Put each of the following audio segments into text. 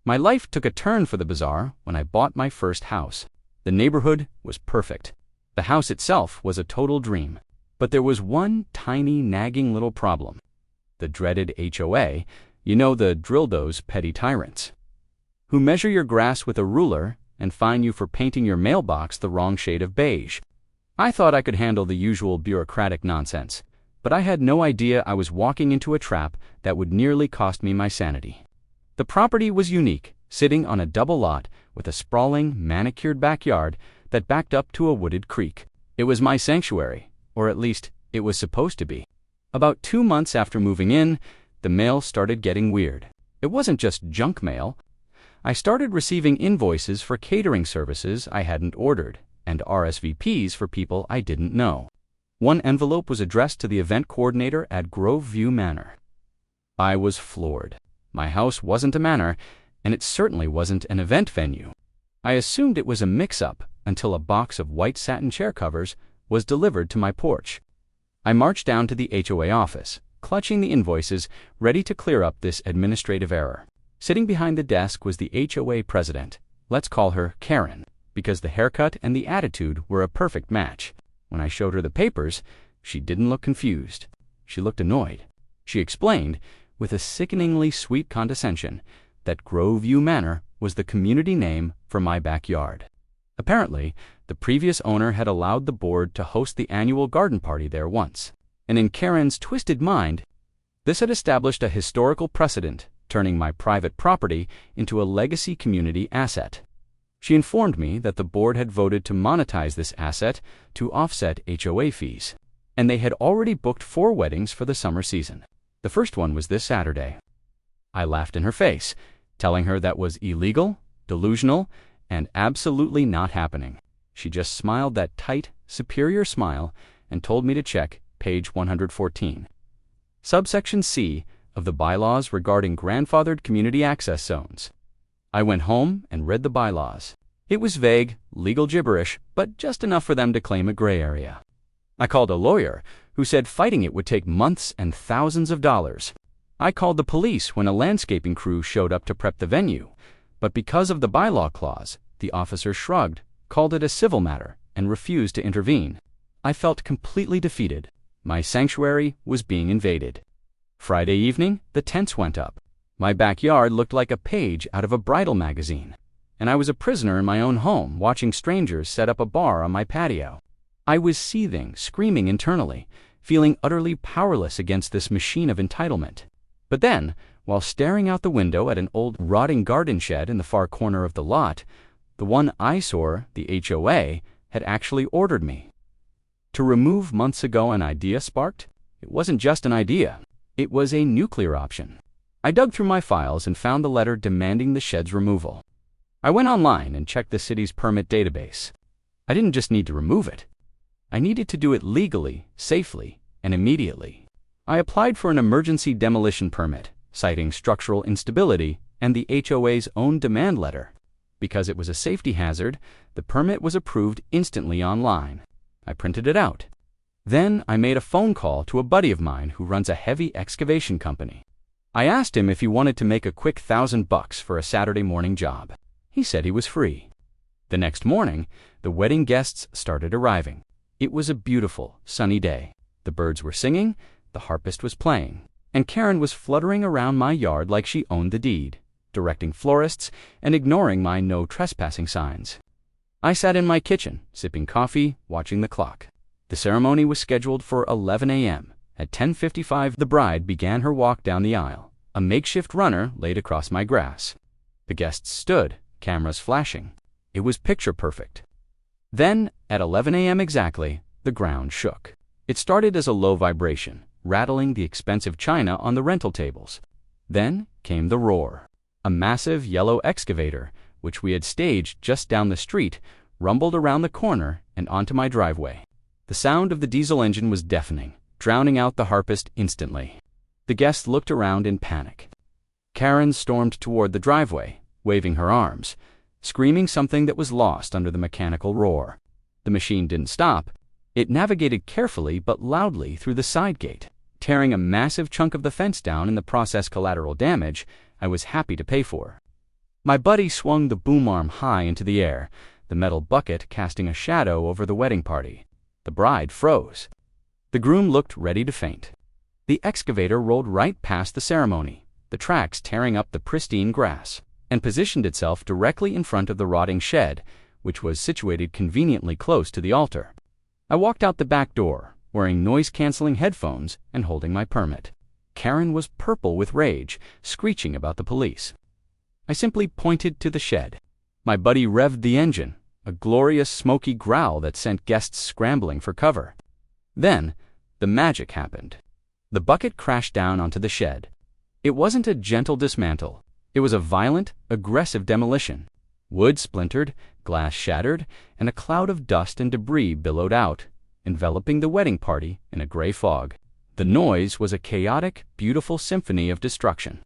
My life took a turn for the bizarre when I bought my first house. The neighborhood was perfect. The house itself was a total dream. But there was one tiny, nagging little problem. The dreaded HOA, you know, the those petty tyrants, who measure your grass with a ruler and fine you for painting your mailbox the wrong shade of beige. I thought I could handle the usual bureaucratic nonsense, but I had no idea I was walking into a trap that would nearly cost me my sanity. The property was unique, sitting on a double lot with a sprawling, manicured backyard that backed up to a wooded creek. It was my sanctuary, or at least it was supposed to be. About 2 months after moving in, the mail started getting weird. It wasn't just junk mail. I started receiving invoices for catering services I hadn't ordered, and RSVPs for people I didn't know. One envelope was addressed to the event coordinator at Grove View Manor. I was floored. My house wasn't a manor, and it certainly wasn't an event venue. I assumed it was a mix-up until a box of white satin chair covers was delivered to my porch. I marched down to the HOA office, clutching the invoices, ready to clear up this administrative error. Sitting behind the desk was the HOA president. Let's call her Karen, because the haircut and the attitude were a perfect match. When I showed her the papers, she didn't look confused. She looked annoyed. She explained, with a sickeningly sweet condescension, that Grove View Manor was the community name for my backyard. Apparently, the previous owner had allowed the board to host the annual garden party there once, and in Karen's twisted mind, this had established a historical precedent, turning my private property into a legacy community asset. She informed me that the board had voted to monetize this asset to offset HOA fees, and they had already booked 4 weddings for the summer season. The first one was this Saturday. I laughed in her face, telling her that was illegal, delusional, and absolutely not happening. She just smiled that tight, superior smile and told me to check page 114. Subsection C of the bylaws regarding grandfathered community access zones. I went home and read the bylaws. It was vague, legal gibberish, but just enough for them to claim a gray area. I called a lawyer who said fighting it would take months and thousands of dollars. I called the police when a landscaping crew showed up to prep the venue, but because of the bylaw clause, the officer shrugged, called it a civil matter, and refused to intervene. I felt completely defeated. My sanctuary was being invaded. Friday evening, the tents went up. My backyard looked like a page out of a bridal magazine, and I was a prisoner in my own home watching strangers set up a bar on my patio. I was seething, screaming internally, feeling utterly powerless against this machine of entitlement. But then, while staring out the window at an old rotting garden shed in the far corner of the lot, the one eyesore, the HOA, had actually ordered me to remove months ago an idea sparked. It wasn't just an idea. It was a nuclear option. I dug through my files and found the letter demanding the shed's removal. I went online and checked the city's permit database. I didn't just need to remove it. I needed to do it legally, safely, and immediately. I applied for an emergency demolition permit, citing structural instability and the HOA's own demand letter. Because it was a safety hazard, the permit was approved instantly online. I printed it out. Then I made a phone call to a buddy of mine who runs a heavy excavation company. I asked him if he wanted to make a quick $1,000 for a Saturday morning job. He said he was free. The next morning, the wedding guests started arriving. It was a beautiful, sunny day. The birds were singing, the harpist was playing, and Karen was fluttering around my yard like she owned the deed, directing florists and ignoring my no trespassing signs. I sat in my kitchen, sipping coffee, watching the clock. The ceremony was scheduled for 11 a.m. At 10:55, the bride began her walk down the aisle. A makeshift runner laid across my grass. The guests stood, cameras flashing. It was picture perfect. Then, at 11 a.m. exactly, the ground shook. It started as a low vibration, rattling the expensive china on the rental tables. Then came the roar. A massive yellow excavator, which we had staged just down the street, rumbled around the corner and onto my driveway. The sound of the diesel engine was deafening, drowning out the harpist instantly. The guests looked around in panic. Karen stormed toward the driveway, waving her arms, screaming something that was lost under the mechanical roar. The machine didn't stop. It navigated carefully but loudly through the side gate, tearing a massive chunk of the fence down in the process. Collateral damage I was happy to pay for. My buddy swung the boom arm high into the air, the metal bucket casting a shadow over the wedding party. The bride froze. The groom looked ready to faint. The excavator rolled right past the ceremony, the tracks tearing up the pristine grass, and positioned itself directly in front of the rotting shed, which was situated conveniently close to the altar. I walked out the back door, wearing noise-canceling headphones and holding my permit. Karen was purple with rage, screeching about the police. I simply pointed to the shed. My buddy revved the engine, a glorious smoky growl that sent guests scrambling for cover. Then, the magic happened. The bucket crashed down onto the shed. It wasn't a gentle dismantle. It was a violent, aggressive demolition. Wood splintered, glass shattered, and a cloud of dust and debris billowed out, enveloping the wedding party in a gray fog. The noise was a chaotic, beautiful symphony of destruction.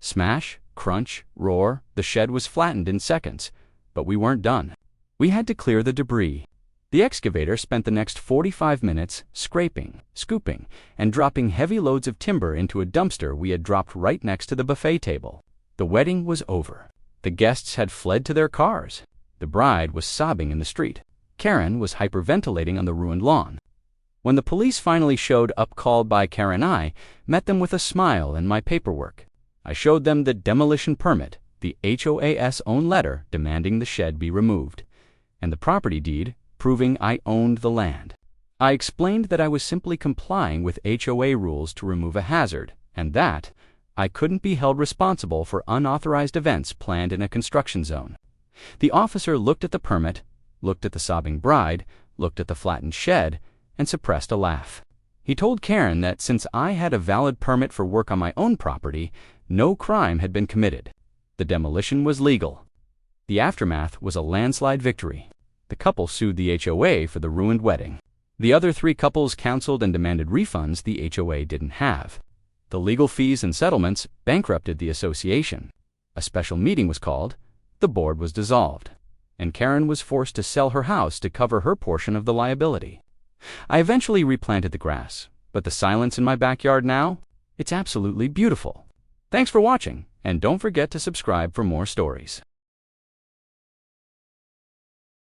Smash, crunch, roar, the shed was flattened in seconds, but we weren't done. We had to clear the debris. The excavator spent the next 45 minutes scraping, scooping, and dropping heavy loads of timber into a dumpster we had dropped right next to the buffet table. The wedding was over. The guests had fled to their cars. The bride was sobbing in the street. Karen was hyperventilating on the ruined lawn. When the police finally showed up, called by Karen, I met them with a smile and my paperwork. I showed them the demolition permit, the HOA's own letter demanding the shed be removed, and the property deed proving I owned the land. I explained that I was simply complying with HOA rules to remove a hazard, and that I couldn't be held responsible for unauthorized events planned in a construction zone. The officer looked at the permit, looked at the sobbing bride, looked at the flattened shed, and suppressed a laugh. He told Karen that since I had a valid permit for work on my own property, no crime had been committed. The demolition was legal. The aftermath was a landslide victory. The couple sued the HOA for the ruined wedding. The other 3 couples counseled and demanded refunds the HOA didn't have. The legal fees and settlements bankrupted the association. A special meeting was called, the board was dissolved, and Karen was forced to sell her house to cover her portion of the liability. I eventually replanted the grass, but the silence in my backyard now, it's absolutely beautiful. Thanks for watching, and don't forget to subscribe for more stories.